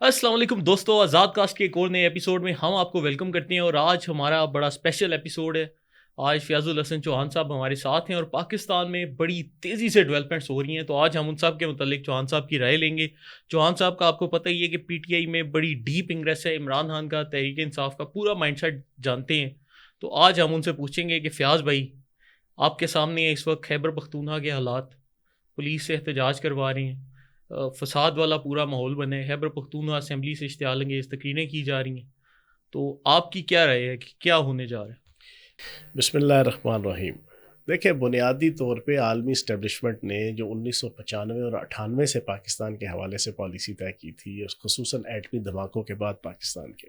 السلام علیکم دوستو، آزاد کاسٹ کے ایک اور نئے ایپیسوڈ میں ہم آپ کو ویلکم کرتے ہیں. اور آج ہمارا بڑا اسپیشل ایپیسوڈ ہے. آج فیاض الحسن چوہان صاحب ہمارے ساتھ ہیں اور پاکستان میں بڑی تیزی سے ڈیولپمنٹس ہو رہی ہیں. تو آج ہم ان صاحب کے متعلق چوہان صاحب کی رائے لیں گے. چوہان صاحب کا آپ کو پتہ ہی ہے کہ پی ٹی آئی میں بڑی ڈیپ انگریس ہے. عمران خان کا، تحریک انصاف کا پورا مائنڈ سیٹ جانتے ہیں. تو آج ہم ان سے پوچھیں گے کہ فیاض بھائی، آپ کے سامنے اس وقت خیبر پختونخوا کے حالات، پولیس سے احتجاج کروا رہے ہیں، فساد والا پورا ماحول بنے، خیبر پختونخوا اسمبلی سے اشتعال انگیز تقریریں کی جا رہی ہیں. تو آپ کی کیا رائے ہے کہ کیا ہونے جا رہا ہے؟ بسم اللہ الرحمن الرحیم. دیکھیں، بنیادی طور پہ عالمی اسٹیبلشمنٹ نے جو 1995 اور 98 سے پاکستان کے حوالے سے پالیسی طے کی تھی، خصوصاً ایٹمی دھماکوں کے بعد پاکستان کے،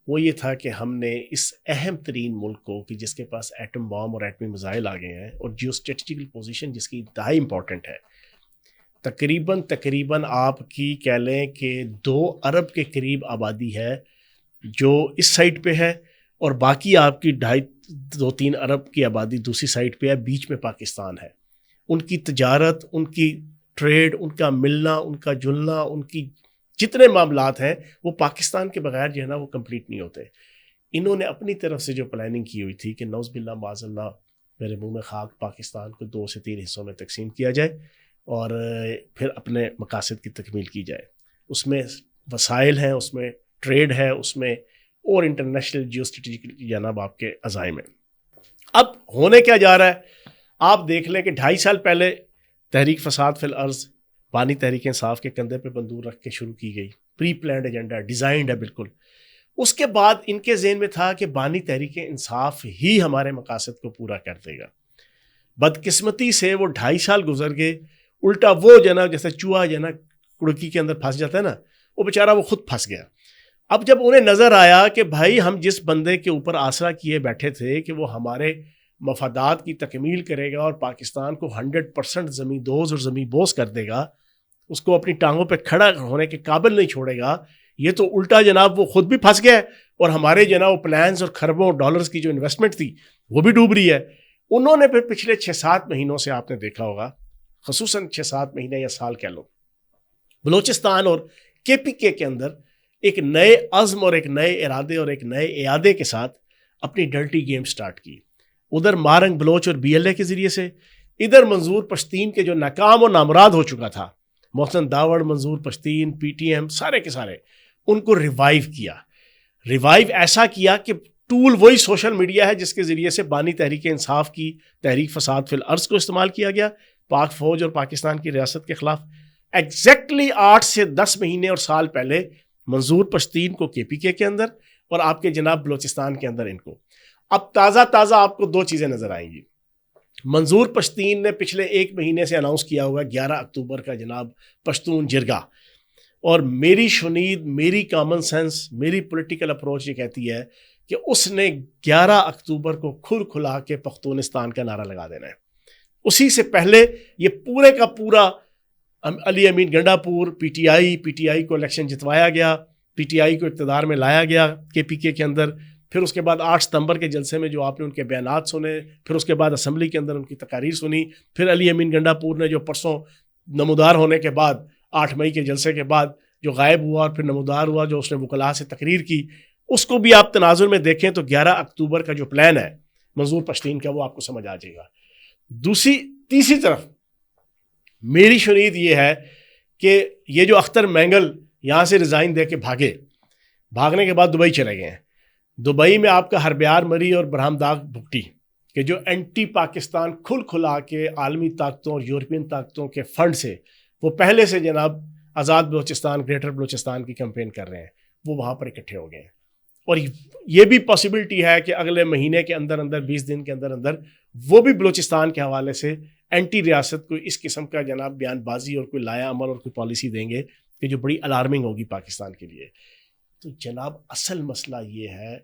وہ یہ تھا کہ ہم نے اس اہم ترین ملک کو، کہ جس کے پاس ایٹم بام اور ایٹمی میزائل آ گئے ہیں اور جیو اسٹریٹجیکل پوزیشن جس کی انتہائی امپورٹنٹ ہے، تقریباً آپ کی کہہ لیں کہ 2 ارب کے قریب آبادی ہے جو اس سائٹ پہ ہے، اور باقی آپ کی 2.5-3 ارب کی آبادی دوسری سائٹ پہ ہے. بیچ میں پاکستان ہے. ان کی تجارت، ان کی ٹریڈ، ان کا ملنا، ان کا جلنا، ان کی جتنے معاملات ہیں وہ پاکستان کے بغیر جو ہے نا وہ کمپلیٹ نہیں ہوتے. انہوں نے اپنی طرف سے جو پلاننگ کی ہوئی تھی کہ نعوذ باللہ معاذ اللہ، میرے منہ میں خاک، پاکستان کو 2 سے 3 حصوں میں تقسیم کیا جائے اور پھر اپنے مقاصد کی تکمیل کی جائے. اس میں وسائل ہیں، اس میں ٹریڈ ہے، اس میں اور انٹرنیشنل جیو اسٹریٹجک جناب آپ کے عزائم ہیں. اب ہونے کیا جا رہا ہے؟ آپ دیکھ لیں کہ 2.5 سال پہلے تحریک فساد فی الارض بانی تحریک انصاف کے کندھے پہ بندوق رکھ کے شروع کی گئی. پری پلانڈ ایجنڈا، ڈیزائنڈ ہے بالکل. اس کے بعد ان کے ذہن میں تھا کہ بانی تحریک انصاف ہی ہمارے مقاصد کو پورا کر دے گا. بدقسمتی سے وہ 2.5 سال گزر گئے. الٹا وہ جناب جیسے چوہا جنا کڑکی کے اندر پھنس جاتا ہے نا، وہ بیچارہ وہ خود پھنس گیا. اب جب انہیں نظر آیا کہ بھائی ہم جس بندے کے اوپر آسرا کیے بیٹھے تھے کہ وہ ہمارے مفادات کی تکمیل کرے گا اور پاکستان کو 100% زمین دوز اور زمین بوس کر دے گا، اس کو اپنی ٹانگوں پہ کھڑا ہونے کے قابل نہیں چھوڑے گا، یہ تو الٹا جناب وہ خود بھی پھنس گیا اور ہمارے جناب وہ پلانز اور خربوں ڈالرز کی جو انویسٹمنٹ تھی وہ بھی ڈوب رہی ہے. انہوں نے پھر پچھلے 6-7 مہینوں سے آپ نے دیکھا ہوگا، خصوصاً 6-7 مہینے یا سال کہہ لو، بلوچستان اور کے پی کے اندر ایک نئے عزم اور ایک نئے ارادے اور ایک نئے اعادے کے ساتھ اپنی ڈرٹی گیم سٹارٹ کی. ادھر مارنگ بلوچ اور بی ایل اے کے ذریعے سے، ادھر منظور پشتین کے جو ناکام اور نامراد ہو چکا تھا، محسن داوڑ، منظور پشتین، پی ٹی ایم، سارے کے سارے ان کو ریوائیو کیا. ریوائیو ایسا کیا کہ ٹول وہی سوشل میڈیا ہے جس کے ذریعے سے بانی تحریک انصاف کی تحریک فساد فی الارض کو استعمال کیا گیا پاک فوج اور پاکستان کی ریاست کے خلاف. ایگزیکٹلی 8 سے 10 مہینے اور سال پہلے منظور پشتین کو کے پی کے اندر اور آپ کے جناب بلوچستان کے اندر ان کو. اب تازہ آپ کو 2 چیزیں نظر آئیں گی. منظور پشتین نے پچھلے 1 مہینے سے اناؤنس کیا ہوا 11 اکتوبر کا جناب پشتون جرگہ، اور میری شنید، میری کامن سینس، میری پولیٹیکل اپروچ یہ کہتی ہے کہ اس نے 11 اکتوبر کو کھلا کے پختونستان کا نعرہ لگا دینا ہے. اسی سے پہلے یہ پورے کا پورا علی امین گنڈا پور پی ٹی آئی کو الیکشن جتوایا گیا، پی ٹی آئی کو اقتدار میں لایا گیا کے پی کے اندر. پھر اس کے بعد 8 ستمبر کے جلسے میں جو آپ نے ان کے بیانات سنے، پھر اس کے بعد اسمبلی کے اندر ان کی تقاریر سنی، پھر علی امین گنڈا پور نے جو پرسوں نمودار ہونے کے بعد 8 مئی کے جلسے کے بعد جو غائب ہوا اور پھر نمودار ہوا، جو اس نے وکلاء سے تقریر کی، اس کو بھی آپ تناظر میں دیکھیں تو 11 اکتوبر کا جو پلان ہے منظور پشتین کا وہ آپ کو سمجھ آ جائے گا. تیسری طرف میری شنید یہ ہے کہ یہ جو اختر مینگل یہاں سے ریزائن دے کے بھاگنے کے بعد دبئی چلے گئے ہیں. دبئی میں آپ کا ہربیار مری اور برہم داغ بھگٹی کہ جو اینٹی پاکستان کھلا کے عالمی طاقتوں اور یورپین طاقتوں کے فنڈ سے وہ پہلے سے جناب آزاد بلوچستان، گریٹر بلوچستان کی کیمپین کر رہے ہیں، وہ وہاں پر اکٹھے ہو گئے ہیں. اور یہ بھی پاسبلٹی ہے کہ اگلے مہینے کے اندر 20 دن کے اندر وہ بھی بلوچستان کے حوالے سے اینٹی ریاست کو اس قسم کا جناب بیان بازی اور کوئی لایا عمل اور کوئی پالیسی دیں گے کہ جو بڑی الارمنگ ہوگی پاکستان کے لیے. تو جناب اصل مسئلہ یہ ہے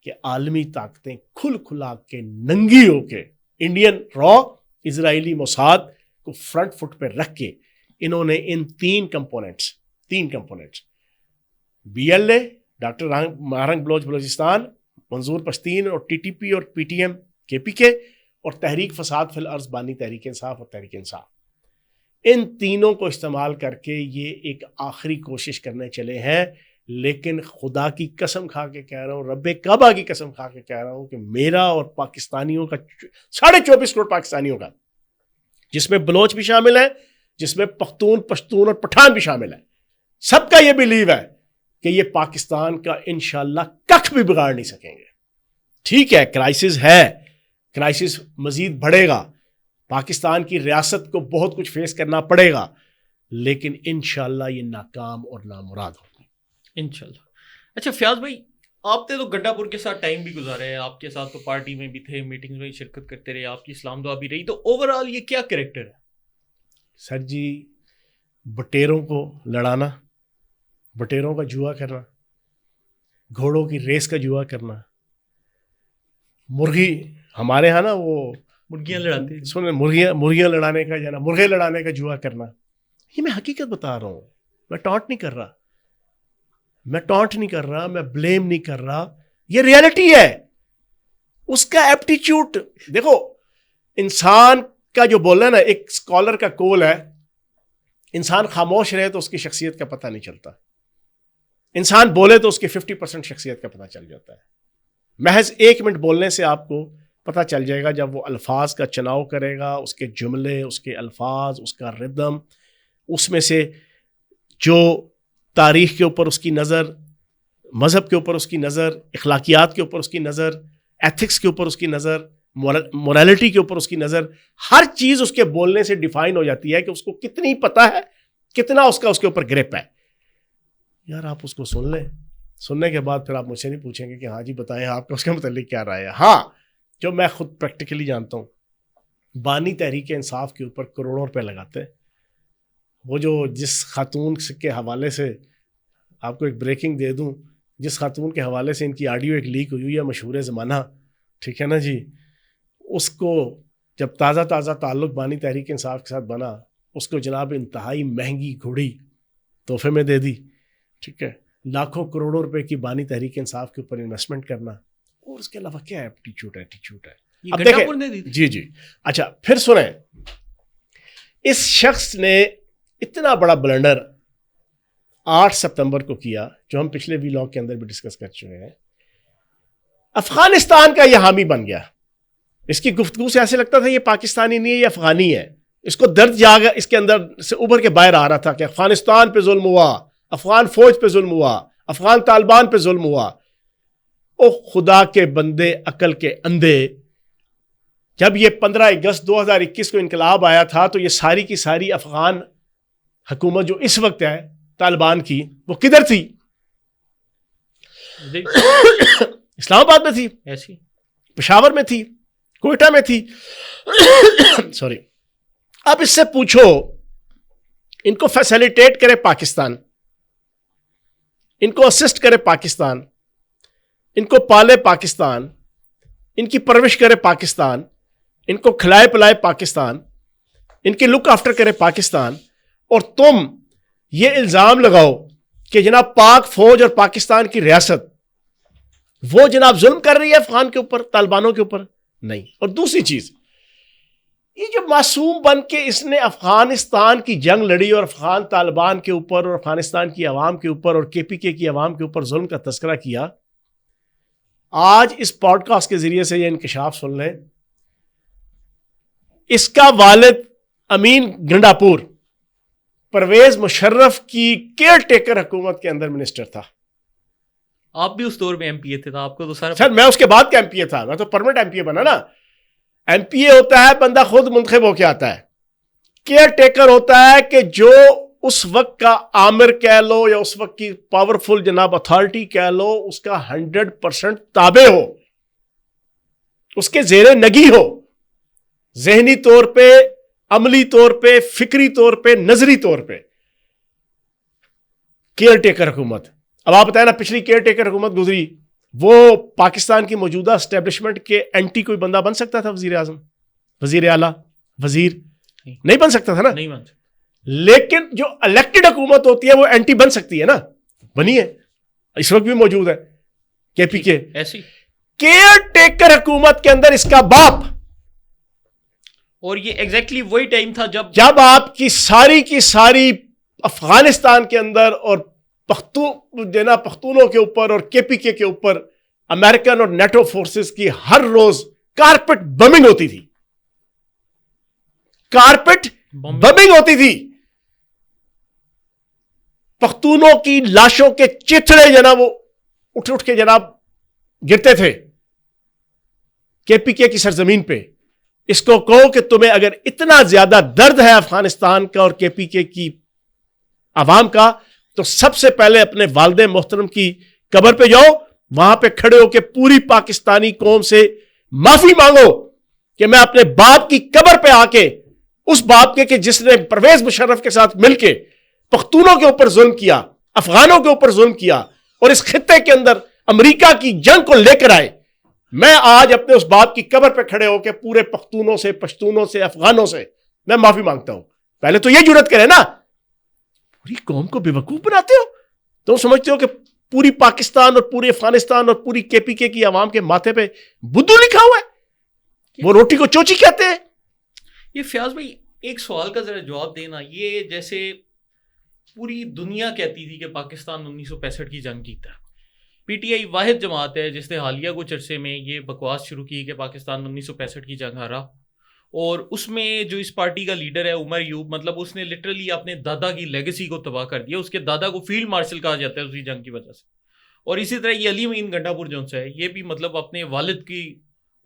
کہ عالمی طاقتیں کھلا کے ننگی ہو کے انڈین را، اسرائیلی موساد کو فرنٹ فٹ پہ رکھ کے انہوں نے ان 3 components B L A, doctor Mahrang Baloch Balochistan, Manzoor Pashteen اور ٹی ٹی پی اور پی ٹی ایم کے پی کے اور تحریک فساد فی الارض بانی تحریک انصاف اور تحریک انصاف، ان تینوں کو استعمال کر کے یہ ایک آخری کوشش کرنے چلے ہیں. لیکن خدا کی قسم کھا کے کہہ رہا ہوں, رب کعبہ کی قسم کھا کے کہہ رہا ہوں کہ میرا اور پاکستانیوں کا 24.5 کروڑ پاکستانیوں کا, جس میں بلوچ بھی شامل ہیں, جس میں پختون, پشتون اور پٹھان بھی شامل ہیں, سب کا یہ بلیو ہے کہ یہ پاکستان کا انشاءاللہ ککھ بھی بگاڑ نہیں سکیں گے. ٹھیک ہے, کرائسس ہے, کرائسس مزید بڑھے گا, پاکستان کی ریاست کو بہت کچھ فیس کرنا پڑے گا, لیکن انشاءاللہ یہ ناکام اور نامراد ہوگا انشاءاللہ. اچھا فیاض بھائی, آپ نے تو گڈھا پور کے ساتھ ٹائم بھی گزارا ہے, آپ کے ساتھ تو پارٹی میں بھی تھے, میٹنگز میں شرکت کرتے رہے, آپ کی اسلام دعا بھی رہی, تو اوور آل یہ کیا کریکٹر ہے؟ سر جی, بٹیروں کو لڑانا, بٹیروں کا جوا کرنا, گھوڑوں کی ریس کا جوا کرنا, مرغی ہمارے ہاں نا وہ مرغیاں لڑاتے ہیں, سنیں, مرغیاں لڑانے کا جو ہے نا, مرغے لڑانے کا جوا کرنا, یہ میں حقیقت بتا رہا ہوں, میں ٹانٹ نہیں کر رہا, میں بلیم نہیں کر رہا, یہ ریالٹی ہے. اس کا ایپٹیچیوڈ دیکھو, انسان کا جو بولنا ہے نا, ایک اسکالر کا کول ہے, انسان خاموش رہے تو اس کی شخصیت کا پتہ نہیں چلتا, انسان بولے تو اس کی 50% شخصیت کا پتہ چل جاتا ہے. محض 1 منٹ بولنے سے آپ کو پتہ چل جائے گا, جب وہ الفاظ کا چناؤ کرے گا, اس کے جملے, اس کے الفاظ, اس کا ردم, اس میں سے جو تاریخ کے اوپر اس کی نظر, مذہب کے اوپر اس کی نظر, اخلاقیات کے اوپر اس کی نظر, ایتھکس کے اوپر اس کی نظر, مورالٹی کے اوپر اس کی نظر, ہر چیز اس کے بولنے سے ڈیفائن ہو جاتی ہے کہ اس کو کتنی پتہ ہے, کتنا اس کا اس کے اوپر گرپ ہے. یار آپ اس کو سن لیں, سننے کے بعد پھر آپ مجھ سے نہیں پوچھیں گے کہ ہاں جی بتائیں آپ کا اس کے متعلق کیا رائے ہے. ہاں, جو میں خود پریکٹیکلی جانتا ہوں, بانی تحریک انصاف کے اوپر کروڑوں روپے لگاتے ہیں. وہ جو جس خاتون کے حوالے سے آپ کو ایک بریکنگ دے دوں, جس خاتون کے حوالے سے ان کی آڈیو ایک لیک ہوئی ہے, مشہور زمانہ, ٹھیک ہے نا جی, اس کو جب تازہ تعلق بانی تحریک انصاف کے ساتھ بنا, اس کو جناب انتہائی مہنگی گھوڑی تحفے میں دے دی. ٹھیک ہے, لاکھوں کروڑوں روپے کی بانی تحریک انصاف کے اوپر انویسٹمنٹ کرنا, اور اس کے علاوہ کیا ایپٹیچیوڈ ہے. اب دیکھیں جی اچھا پھر سنیں, اس شخص نے اتنا بڑا بلنڈر 8 ستمبر کو کیا, جو ہم پچھلے ویلاگ کے اندر بھی ڈسکس کر چکے ہیں. افغانستان کا یہ حامی بن گیا. اس کی گفتگو سے ایسے لگتا تھا یہ پاکستانی نہیں ہے, یہ افغانی ہے. اس کو درد جاگا اس کے اندر سے ابھر کے باہر آ رہا تھا کہ افغانستان پہ ظلم ہوا, افغان فوج پہ ظلم ہوا, افغان طالبان پہ ظلم ہوا. او خدا کے بندے, عقل کے اندھے, جب یہ 15 اگست 2021 کو انقلاب آیا تھا تو یہ ساری کی ساری افغان حکومت جو اس وقت ہے طالبان کی, وہ کدھر تھی؟ اسلام آباد میں تھی, ایسی پشاور میں تھی, کوئٹہ میں تھی. سوری. اب اس سے پوچھو, ان کو فیسیلیٹیٹ کرے پاکستان, ان کو اسسٹ کرے پاکستان, ان کو پالے پاکستان, ان کی پرورش کرے پاکستان, ان کو کھلائے پلائے پاکستان, ان کی لک آفٹر کرے پاکستان, اور تم یہ الزام لگاؤ کہ جناب پاک فوج اور پاکستان کی ریاست وہ جناب ظلم کر رہی ہے افغان کے اوپر, طالبانوں کے اوپر نہیں. اور دوسری چیز, یہ جو معصوم بن کے اس نے افغانستان کی جنگ لڑی اور افغان طالبان کے اوپر اور افغانستان کی عوام کے اوپر اور KPK کی عوام کے اوپر ظلم کا تذکرہ کیا, آج اس پوڈ کاسٹ کے ذریعے سے یہ انکشاف سن لیں. اس کا والد امین گنڈاپور پرویز مشرف کی کیئر ٹیکر حکومت کے اندر منسٹر تھا. آپ بھی اس دور میں MP تھے, آپ کو تو سر میں اس کے بعد کا MP تھا, میں تو پرمنٹ MP بنا نا. MP ہوتا ہے بندہ خود منتخب ہو کے آتا ہے. کیئر ٹیکر ہوتا ہے کہ جو اس وقت کا آمر کہہ لو یا اس وقت کی پاورفل جناب اتھارٹی کہہ لو, اس کا 100% تابع ہو, اس کے زیر نگی ہو, ذہنی طور پہ, عملی طور پہ, فکری طور پہ, نظری طور پہ. کیئر ٹیکر حکومت. اب آپ بتائیں نا, پچھلی کیئر ٹیکر حکومت گزری, وہ پاکستان کی موجودہ اسٹیبلشمنٹ کے اینٹی کوئی بندہ بن سکتا تھا؟ وزیر اعظم, وزیر اعلیٰ, وزیر نہیں بن سکتا تھا نا. نہیں بن سکتا. لیکن جو الیکٹڈ حکومت ہوتی ہے وہ اینٹی بن سکتی ہے نا, بنی ہے, اس وقت بھی موجود ہے KPK. ایسی کیئر ٹیکر حکومت کے اندر اس کا باپ اور یہ ایگزیکٹلی وہی ٹائم تھا جب آپ کی ساری افغانستان کے اندر اور پختونوں کے اوپر اور KPK کے اوپر امریکن اور نیٹو فورسز کی ہر روز کارپٹ بمنگ ہوتی تھی. کارپٹ بمنگ ہوتی تھی. پختونوں کی لاشوں کے چتھڑے جناب وہ اٹھ کے جناب گرتے تھے KPK کی سرزمین پہ. اس کو کہو کہ تمہیں اگر اتنا زیادہ درد ہے افغانستان کا اور KPK کی عوام کا تو سب سے پہلے اپنے والد محترم کی قبر پہ جاؤ, وہاں پہ کھڑے ہو کے پوری پاکستانی قوم سے معافی مانگو کہ میں اپنے باپ کی قبر پہ آ کے, اس باپ کے کہ جس نے پرویز مشرف کے ساتھ مل کے پختونوں کے اوپر ظلم کیا, افغانوں کے اوپر ظلم کیا اور اس خطے کے اندر امریکہ کی جنگ کو لے کر آئے, میں آج اپنے اس باپ کی قبر پہ کھڑے ہو کے پورے پختونوں سے, پشتونوں سے, افغانوں سے میں معافی مانگتا ہوں. پہلے تو یہ جرات کرے نا, پوری قوم کو بے وقوف بناتے ہو. تم سمجھتے ہو کہ پوری پاکستان اور پوری افغانستان اور پوری KPK کی عوام کے ماتھے پہ بدو لکھا ہوا ہے, وہ روٹی کو چوچی کہتے ہیں. یہ فیاض بھائی ایک سوال کا ذرا جواب دینا, یہ جیسے پوری دنیا کہتی تھی کہ پاکستان 1965 کی جنگ جیتا ہے, PTI واحد جماعت ہے جس نے حالیہ کچھ عرصے میں یہ بکواس شروع کی کہ پاکستان 1965 کی جنگ ہارا, اور اس میں جو اس پارٹی کا لیڈر ہے عمر ایوب, مطلب اس نے لٹرلی اپنے دادا کی لیگیسی کو تباہ کر دیا. اس کے دادا کو فیلڈ مارشل کہا جاتا ہے اسی جنگ کی وجہ سے. اور اسی طرح یہ علی امین گنڈا پور جون سے ہے, یہ بھی مطلب اپنے والد کی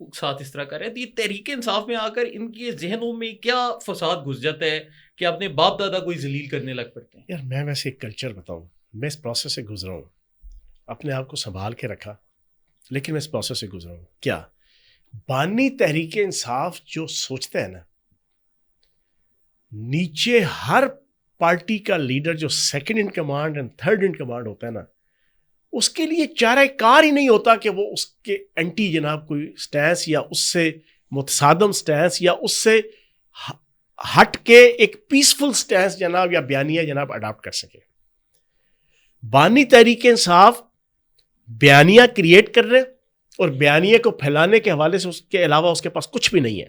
ساتھ اس طرح کر رہے ہیں. تو یہ تحریک انصاف میں آ کر ان کے ذہنوں میں کیا فساد گھس جاتا ہے کہ اپنے باپ دادا کو ذلیل کرنے لگ پڑتے ہیں؟ یار میں ویسے ایک کلچر بتاؤں, میں اس پروسیس سے گزرا ہوں, اپنے آپ کو سنبھال کے رکھا, لیکن میں اس پروسیس سے گزرا ہوں. کیا بانی تحریک انصاف جو سوچتا ہے نا, نیچے ہر پارٹی کا لیڈر جو second in command and third in command ہوتا ہے نا, اس کے لیے چارہ کار ہی نہیں ہوتا کہ وہ اس کے اینٹی جناب کوئی سٹینس یا اس سے متصادم سٹینس یا اس سے ہٹ کے ایک پیسفل سٹینس جناب یا بیانیہ جناب اڈاپٹ کر سکے. بانی تحریک انصاف بیانیہ کریٹ کر رہے اور بیانیے کو پھیلانے کے حوالے سے اس کے علاوہ اس کے پاس کچھ بھی نہیں ہے.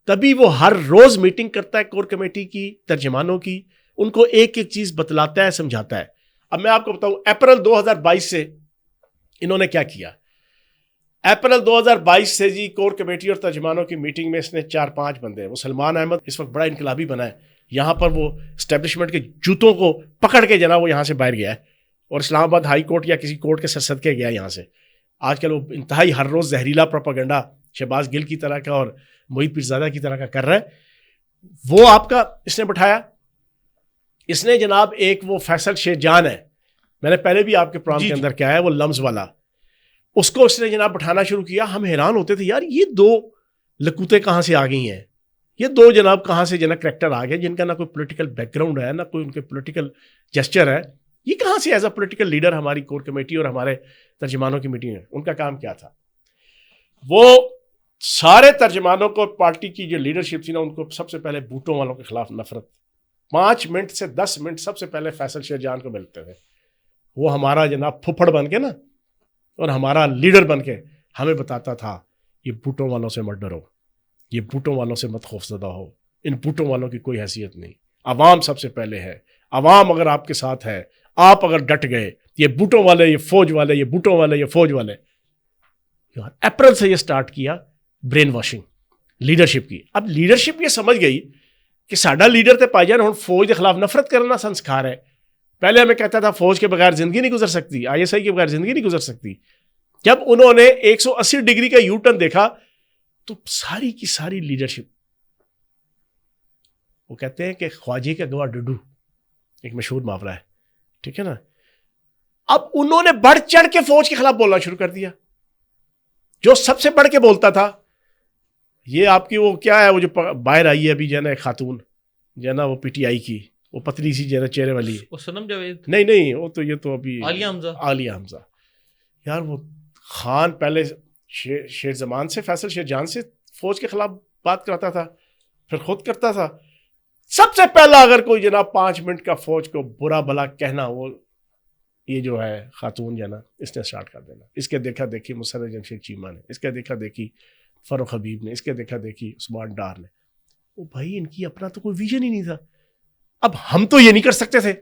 تبھی وہ ہر روز میٹنگ کرتا ہے کور کمیٹی کی ترجمانوں کی, ان کو ایک ایک چیز بتلاتا ہے, سمجھاتا ہے. اب میں آپ کو بتاؤں اپریل 2022 سے انہوں نے کیا کیا. اپریل 2022 سے جی کور کمیٹی اور ترجمانوں کی میٹنگ میں اس نے 4-5 بندے, وہ سلمان احمد اس وقت بڑا انقلابی بنا ہے, یہاں پر وہ اسٹیبلشمنٹ کے جوتوں کو پکڑ کے جناب وہ یہاں سے باہر گیا ہے اور اسلام آباد ہائی کورٹ یا کسی کورٹ کے سرسد کے گیا یہاں سے. آج کل وہ انتہائی ہر روز زہریلا پروپیگنڈا شہباز گل کی طرح کا اور محیط پیرزادہ کی طرح کا کر رہا ہے. وہ آپ کا اس نے بٹھایا. اس نے جناب ایک وہ فیصل شیر جان ہے, میں نے پہلے بھی آپ کے پروگرام کے اندر کیا ہے, وہ لمز والا, اس کو اس نے جناب بٹھانا شروع کیا. ہم حیران ہوتے تھے یار یہ دو لکوتے کہاں سے آ گئی ہیں, یہ دو جناب کہاں سے جناب کریکٹر آ گئے جن کا نہ کوئی پولیٹیکل بیک گراؤنڈ ہے, نہ کوئی ان کے پولیٹیکل جسچر ہے. یہ کہاں سے ایز اے پولیٹیکل لیڈر ہماری کور کمیٹی اور ہمارے ترجمانوں کی میٹنگ ہے. ان کا کام کیا تھا, وہ سارے ترجمانوں کو پارٹی کی جو لیڈرشپ تھی نا, ان کو سب سے پہلے بوٹوں والوں کے خلاف نفرت, 5 منٹ سے 10 منٹ سب سے پہلے فیصل شیر جان کو ملتے تھے. وہ ہمارا جناب پھپھڑ بن کے نا اور ہمارا لیڈر بن کے ہمیں بتاتا تھا یہ بوٹوں والوں سے مت ڈرو, یہ بوٹوں والوں سے مت خوفزدہ ہو, ان بوٹوں والوں کی کوئی حیثیت نہیں, عوام سب سے پہلے ہے, عوام اگر آپ کے ساتھ ہے, آپ اگر ڈٹ گئے, یہ بوٹوں والے, یہ فوج والے, یہ بوٹوں والے, یہ فوج والے. اپریل سے یہ سٹارٹ کیا برین واشنگ لیڈرشپ کی. اب لیڈرشپ یہ سمجھ گئی کہ ساڈا لیڈر تے پائی جان ہوں فوج کے خلاف نفرت کرنا سنسکار ہے. پہلے ہمیں کہتا تھا فوج کے بغیر زندگی نہیں گزر سکتی, ISI کے بغیر زندگی نہیں گزر سکتی. جب انہوں نے 180 ڈگری کا یو ٹرن دیکھا تو ساری کی ساری لیڈرشپ, وہ کہتے ہیں کہ خواجے کا گواہ ڈڈو, ایک مشہور محاورہ ہے, ٹھیک ہے نا. اب انہوں نے بڑھ چڑھ کے فوج کے خلاف بولنا شروع کر دیا. جو سب سے بڑھ کے بولتا تھا, یہ آپ کی وہ کیا ہے, وہ جو باہر آئی ہے ابھی جو ہے نا ایک خاتون جو ہے نا وہ PTI کی, وہ پتلی سی جو ہے نا چہرے والی, وہ سنم جاوید نہیں وہ تو یہ تو ابھی عالیہ حمزہ. یار وہ خان پہلے شیر زمان سے, فیصل شیر جان سے فوج کے خلاف بات کرتا تھا, پھر خود کرتا تھا. سب سے پہلا اگر کوئی جناب 5 منٹ کا فوج کو برا بلا کہنا, وہ یہ جو ہے خاتون جو ہے نا اس نے سٹارٹ کر دینا. اس کے دیکھا دیکھی مسرت جمشید چیمہ نے, اس کے دیکھا دیکھی فاروق حبیب نے, اس کے دیکھا دیکھی عثمان ڈار نے. وہ بھائی ان کی اپنا تو کوئی ویژن ہی نہیں تھا. اب ہم تو یہ نہیں کر سکتے تھے.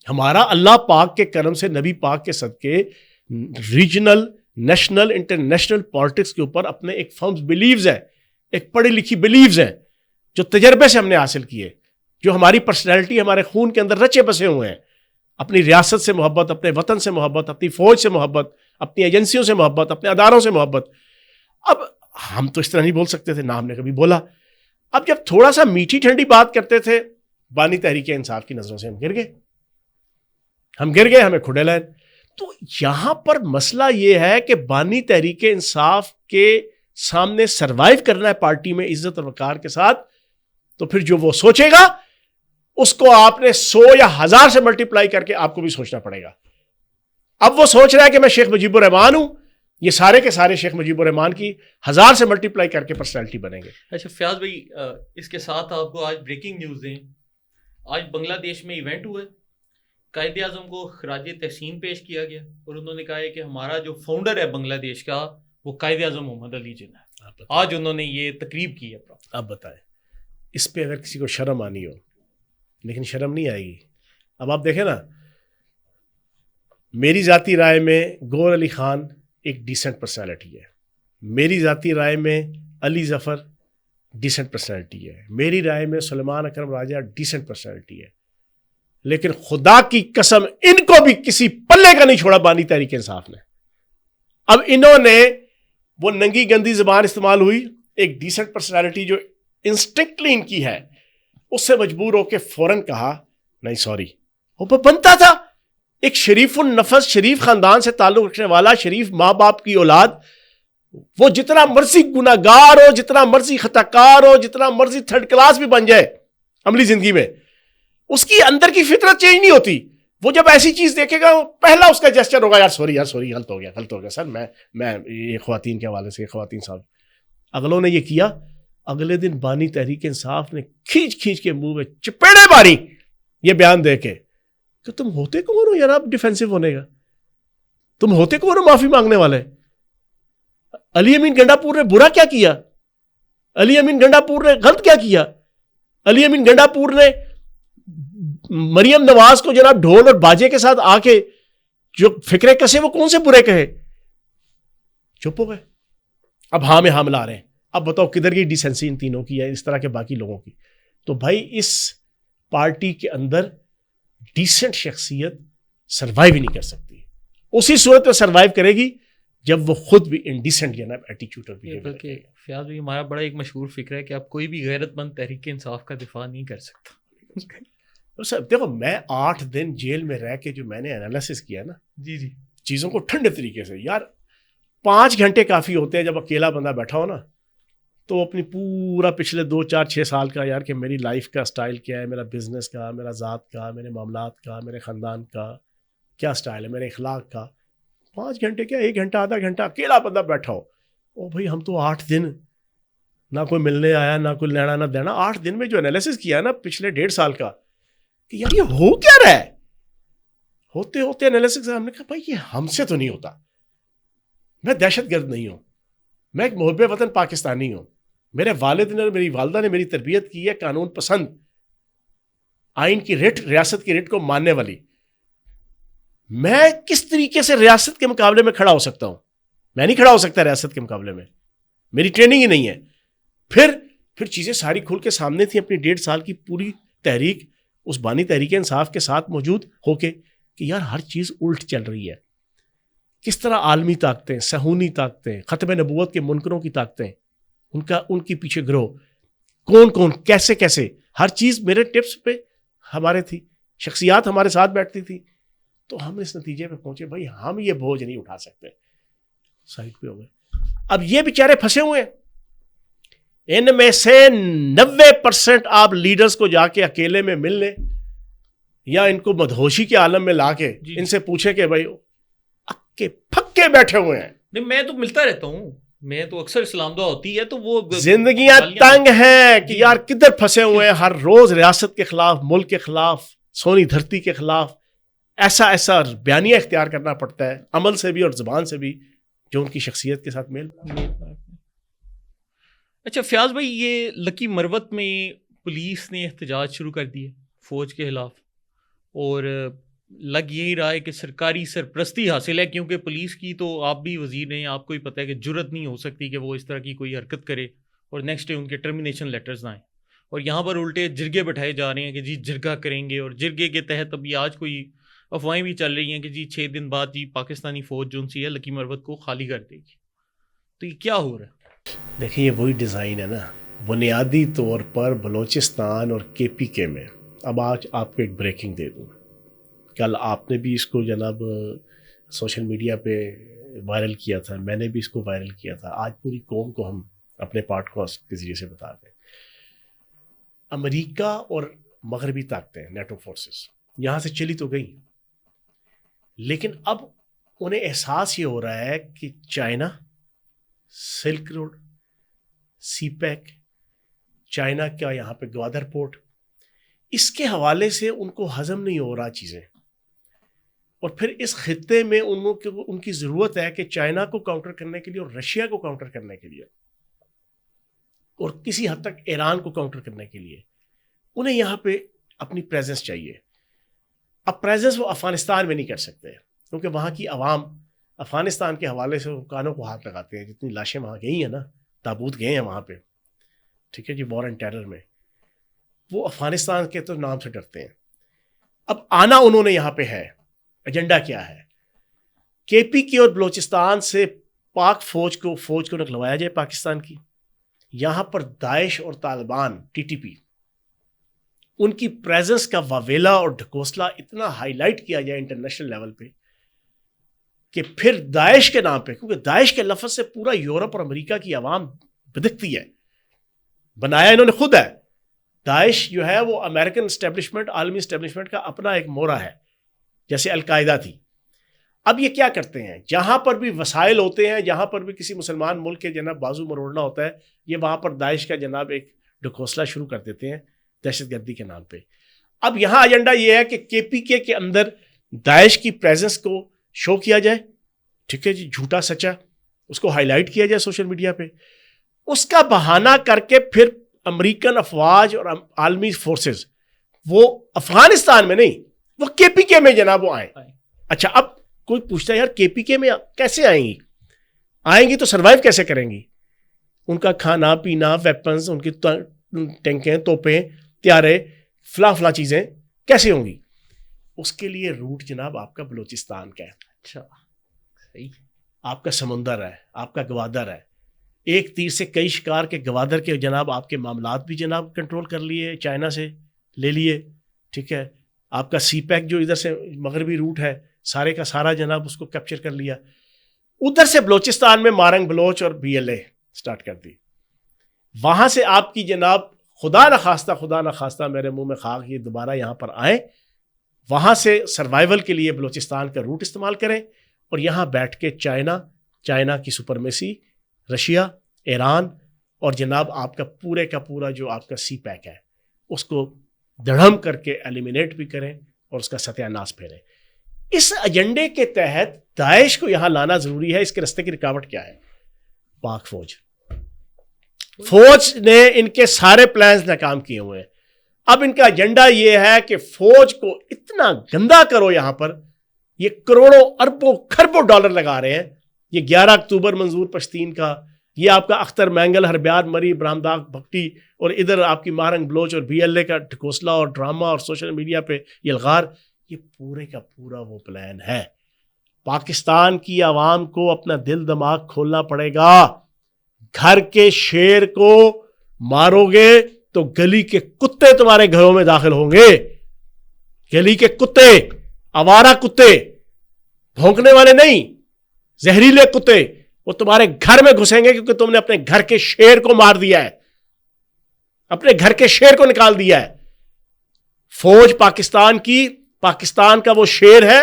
ہمارا اللہ پاک کے کرم سے, نبی پاک کے صدقے, ریجنل, نیشنل, انٹرنیشنل پالیٹکس کے اوپر اپنے ایک فرم بلیوز ہے, ایک پڑھی لکھی بلیوز ہیں جو تجربے سے ہم نے حاصل کیے, جو ہماری پرسنالٹی, ہمارے خون کے اندر رچے بسے ہوئے ہیں. اپنی ریاست سے محبت, اپنے وطن سے محبت, اپنی فوج سے محبت, اپنی ایجنسیوں سے محبت, اپنے اداروں سے محبت. اب ہم تو اس طرح نہیں بول سکتے تھے, نہ ہم نے کبھی بولا. اب جب تھوڑا سا میٹھی ٹھنڈی بات کرتے تھے, بانی تحریک انصاف کی نظروں سے ہم گر گئے, ہمیں کھڑے لائن. تو یہاں پر مسئلہ یہ ہے کہ بانی تحریک انصاف کے سامنے سروائیو کرنا ہے پارٹی میں عزت اور وقار کے ساتھ, تو پھر جو وہ سوچے گا اس کو آپ نے 100 یا 1000 سے ملٹیپلائی کر کے آپ کو بھی سوچنا پڑے گا. اب وہ سوچ رہا ہے کہ میں شیخ مجیب الرحمان ہوں, یہ سارے کے سارے شیخ مجیب الرحمان کی 1000 سے ملٹیپلائی کر کے پرسنالٹی بنیں گے. اچھا فیاض بھائی, اس کے ساتھ آپ کو آج بریکنگ نیوز دیں. آج بنگلہ دیش میں ایونٹ ہوا ہے, قائد اعظم کو خراج تحسین پیش کیا گیا, اور انہوں نے کہا ہے کہ ہمارا جو فاؤنڈر ہے بنگلہ دیش کا وہ قائد اعظم محمد علی جناح ہے. آج انہوں نے یہ تقریب کی ہے. اب بتائیں, اس پہ اگر کسی کو شرم آنی ہو, لیکن شرم نہیں آئے گی. اب آپ دیکھیں نا, میری ذاتی رائے میں گور علی خان ایک ڈیسنٹ پرسنالٹی ہے, میری ذاتی رائے میں علی ظفر ڈیسنٹ پرسنالٹی ہے, میری رائے میں سلیمان اکرم راجہ ڈیسنٹ پرسنالٹی ہے. لیکن خدا کی قسم ان کو بھی کسی پلے کا نہیں چھوڑا بانی تحریک انصاف نے. اب انہوں نے وہ ننگی گندی زبان استعمال ہوئی, ایک ڈیسنٹ پرسنالٹی جو انسٹنکٹلی ان کی ہے, اس سے مجبور ہو کے فوراً کہا نہیں سوری. وہ بنتا تھا ایک شریف النفس, شریف خاندان سے تعلق رکھنے والا, شریف ماں باپ کی اولاد, وہ جتنا مرضی گناہ گار ہو, جتنا مرضی خطا کار ہو, جتنا مرضی تھرڈ کلاس بھی بن جائے عملی زندگی میں, اس کی اندر کی فطرت چینج نہیں ہوتی. وہ جب ایسی چیز دیکھے گا, پہلا اس کا جسچر ہوگا یار سوری غلط ہو گیا سر, میں یہ خواتین کے حوالے سے, خواتین صاحب. اگلوں نے یہ کیا, اگلے دن بانی تحریک انصاف نے کھینچ کے منہ میں چپیڑے ماری یہ بیان دے کے کہ تم ہوتے کون ہو یار آپ ڈیفینسو ہونے کا, تم ہوتے کون ہو معافی مانگنے والے. علی امین گنڈا پور نے برا کیا کیا, علی امین گنڈا پور نے غلط کیا کیا, علی امین گنڈا پور نے مریم نواز کو جناب ڈھول اور باجے کے ساتھ آ کے جو فکرے کسے وہ کون سے برے کہے, چپ ہو گئے. اب ہاں میں حاملہ آ رہے ہیں. اب بتاؤ کدھر کی ڈیسنسی ان تینوں کی ہے, اس طرح کے باقی لوگوں کی. تو بھائی اس پارٹی کے اندر ڈیسنٹ شخصیت سروائیو ہی نہیں کر سکتی. اسی صورت میں سروائیو کرے گی جب وہ خود بھی انڈیسنٹ جناب ایٹیٹیوڈ اور بیہیویئر. بلکہ فیاض بھائی ہمارا بڑا ایک مشہور فکر ہے کہ آپ کوئی بھی غیرت مند تحریک انصاف کا دفاع نہیں کر سکتا. دیکھو میں 8 دن جیل میں رہ کے جو میں نے انالیسس کیا نا, جی چیزوں کو ٹھنڈے طریقے سے, یار 5 گھنٹے کافی ہوتے ہیں جب اکیلا بندہ بیٹھا ہو نا, تو اپنی پورا پچھلے 2-4-6 سال کا یار کہ میری لائف کا سٹائل کیا ہے, میرا بزنس کا, میرا ذات کا, میرے معاملات کا, میرے خاندان کا کیا سٹائل ہے, میرے اخلاق کا. 5 گھنٹے کیا, 1 گھنٹہ آدھا گھنٹہ اکیلا بندہ بیٹھا ہو. او بھائی ہم تو 8 دن نہ کوئی ملنے آیا, نہ کوئی لینا نہ دینا. 8 دن میں جو انالیسس کیا نا پچھلے 1.5 سال کا کہ یار یہ ہو کیا رہا ہے, ہوتے انالیسس ہم نے کہا بھائی یہ ہم سے تو نہیں ہوتا. میں دہشت گرد نہیں ہوں, میں ایک محب وطن پاکستانی ہوں. میرے والد نے اور میری والدہ نے میری تربیت کی ہے قانون پسند, آئین کی رٹ, ریاست کی رٹ کو ماننے والی. میں کس طریقے سے ریاست کے مقابلے میں کھڑا ہو سکتا ہوں؟ میں نہیں کھڑا ہو سکتا ریاست کے مقابلے میں, میری ٹریننگ ہی نہیں ہے. پھر چیزیں ساری کھل کے سامنے تھیں. اپنی 1.5 سال کی پوری تحریک اس بانی تحریک انصاف کے ساتھ موجود ہو کے کہ یار ہر چیز الٹ چل رہی ہے. کس طرح عالمی طاقتیں, صہیونی طاقتیں, ختم نبوت کے منکروں کی طاقتیں, ان کی پیچھے گروہ کون کیسے ہر چیز میرے ٹپس پہ ہمارے تھی, شخصیات ہمارے ساتھ بیٹھتی تھی. تو ہم اس نتیجے پہ پہنچے بھائی ہم یہ بوجھ نہیں اٹھا سکتے, سائڈ پہ ہو گئے. اب یہ بیچارے پھنسے ہوئے ہیں. ان میں سے 90% آپ لیڈرز کو جا کے اکیلے میں مل لیں یا ان کو مدہوشی کے عالم میں لا کے ان سے پوچھیں کہ بھائی اکے پھکے بیٹھے ہوئے ہیں. نہیں میں تو ملتا رہتا ہوں, میں تو اکثر اسلام دعا ہوتی ہے تو وہ زندگیاں تنگ ہیں کہ یار کدھر پھنسے ہوئے ہیں. ہر روز ریاست کے خلاف, ملک کے خلاف, سونی دھرتی کے خلاف ایسا بیانیہ اختیار کرنا پڑتا ہے, عمل سے بھی اور زبان سے بھی, جو ان کی شخصیت کے ساتھ میل. اچھا فیاض بھائی، یہ لکی مروت میں پولیس نے احتجاج شروع کر دیے فوج کے خلاف، اور لگ یہی رہا ہے کہ سرکاری سرپرستی حاصل ہے، کیونکہ پولیس کی تو آپ بھی وزیر ہیں، آپ کو ہی پتہ ہے کہ جرت نہیں ہو سکتی کہ وہ اس طرح کی کوئی حرکت کرے اور نیکسٹ ڈے ان کے ٹرمینیشن لیٹرز نہ آئیں، اور یہاں پر الٹے جرگے بٹھائے جا رہے ہیں کہ جی جرگہ کریں گے، اور جرگے کے تحت ابھی آج کوئی افواہیں بھی چل رہی ہیں کہ جی 6 دن بعد جی پاکستانی فوج جو سی ہے لکی مروت کو خالی کر دے گی. تو یہ کیا ہو رہا ہے؟ دیکھیں یہ وہی ڈیزائن ہے نا، بنیادی طور پر بلوچستان اور کے پی کے میں. اب آج آپ کو ایک بریکنگ دے دوں، کل آپ نے بھی اس کو جناب سوشل میڈیا پہ وائرل کیا تھا، میں نے بھی اس کو وائرل کیا تھا، آج پوری قوم کو ہم اپنے پاڈ کاسٹ کے ذریعے سے بتا دیں. امریکہ اور مغربی طاقتیں نیٹو فورسز یہاں سے چلی تو گئی، لیکن اب انہیں احساس یہ ہو رہا ہے کہ چائنا، سلک روڈ، سی پیک، چائنا کا یہاں پہ گوادر پورٹ، اس کے حوالے سے ان کو ہضم نہیں ہو رہا چیزیں، اور پھر اس خطے میں ان کی ضرورت ہے کہ چائنا کو کاؤنٹر کرنے کے لیے اور رشیا کو کاؤنٹر کرنے کے لیے اور کسی حد تک ایران کو کاؤنٹر کرنے کے لیے انہیں یہاں پہ اپنی پریزنس چاہیے. اب پریزنس وہ افغانستان میں نہیں کر سکتے کیونکہ وہاں کی عوام افغانستان کے حوالے سے کانوں کو ہاتھ لگاتے ہیں. جتنی لاشیں وہاں گئی ہیں نا، تابوت گئے ہیں وہاں پہ، ٹھیک ہے جی، وار اینڈ ٹیرر میں، وہ افغانستان کے تو نام سے ڈرتے ہیں. اب آنا انہوں نے یہاں پہ ہے، ایجنڈا کیا ہے؟ کے پی کے اور بلوچستان سے پاک فوج کو نکلوایا جائے پاکستان کی، یہاں پر داعش اور طالبان ٹی ٹی پی ان کی پریزنس کا واویلا اور ڈھکوسلا اتنا ہائی لائٹ کیا جائے انٹرنیشنل لیول پہ کہ پھر داعش کے نام پہ، کیونکہ داعش کے لفظ سے پورا یورپ اور امریکہ کی عوام بدکتی ہے، بنایا انہوں نے خود ہے. داعش جو ہے وہ امریکن اسٹیبلشمنٹ، عالمی اسٹیبلشمنٹ کا اپنا ایک مورا ہے، جیسے القاعدہ تھی. اب یہ کیا کرتے ہیں، جہاں پر بھی وسائل ہوتے ہیں، جہاں پر بھی کسی مسلمان ملک کے جناب بازو مروڑنا ہوتا ہے، یہ وہاں پر داعش کا جناب ایک ڈھکوسلا شروع کر دیتے ہیں دہشت گردی کے نام پہ. اب یہاں ایجنڈا یہ ہے کہ کے پی کے اندر داعش کی پریزنس کو شو کیا جائے، ٹھیک ہے جی، جھوٹا سچا، اس کو ہائی لائٹ کیا جائے سوشل میڈیا پہ، اس کا بہانہ کر کے پھر امریکن افواج اور عالمی فورسز وہ افغانستان میں نہیں، وہ کے پی کے میں جناب وہ آئیں. اچھا اب کوئی پوچھتا ہے یار کے پی کے میں کیسے آئیں گی تو سروائیو کیسے کریں گی؟ ان کا کھانا پینا، ویپنز، ان کی ٹینکیں، توپیں، تیارے، فلاں چیزیں کیسے ہوں گی؟ اس کے لیے روٹ جناب آپ کا بلوچستان کا ہے. اچھا صحیح. آپ کا سمندر ہے، آپ کا گوادر ہے، ایک تیر سے کئی شکار کے گوادر کے جناب آپ کے معاملات بھی جناب کنٹرول کر لیے، چائنا سے لے لیے، ٹھیک ہے. آپ کا سی پیک جو ادھر سے مغربی روٹ ہے سارے کا سارا جناب اس کو کیپچر کر لیا. ادھر سے بلوچستان میں مارنگ بلوچ اور بی ایل اے سٹارٹ کر دی. وہاں سے آپ کی جناب خدا نخواستہ میرے منہ میں خاک یہ دوبارہ یہاں پر آئیں، وہاں سے سروائیول کے لیے بلوچستان کا روٹ استعمال کریں، اور یہاں بیٹھ کے چائنا کی سپرمیسی، رشیا، ایران اور جناب آپ کا پورا جو آپ کا سی پیک ہے اس کو دڑھم کر کے ایلیمینیٹ بھی کریں اور اس کا ستیہ ناش پھیریں. اس ایجنڈے کے تحت داعش کو یہاں لانا ضروری ہے. اس کے راستے کی رکاوٹ کیا ہے؟ پاک فوج نے ان کے سارے پلانز ناکام کیے ہوئے ہیں. اب ان کا ایجنڈا یہ ہے کہ فوج کو اتنا گندا کرو، یہاں پر یہ کروڑوں اربوں کھربوں ڈالر لگا رہے ہیں. یہ 11 اکتوبر منظور پشتین کا، یہ آپ کا اختر مینگل، ہربیار مری، برامداغ بھکٹی، اور ادھر آپ کی مارنگ بلوچ اور بی ایل اے کا ڈھکوسلا اور ڈرامہ اور سوشل میڈیا پہ یہ الغار، یہ پورے کا پورا وہ پلان ہے. پاکستان کی عوام کو اپنا دل دماغ کھولنا پڑے گا. گھر کے شیر کو مارو گے تو گلی کے کتے تمہارے گھروں میں داخل ہوں گے. گلی کے کتے، آوارہ کتے، بھونکنے والے نہیں، زہریلے کتے، وہ تمہارے گھر میں گھسیں گے کیونکہ تم نے اپنے گھر کے شیر کو مار دیا ہے، اپنے گھر کے شیر کو نکال دیا ہے. فوج پاکستان کا وہ شیر ہے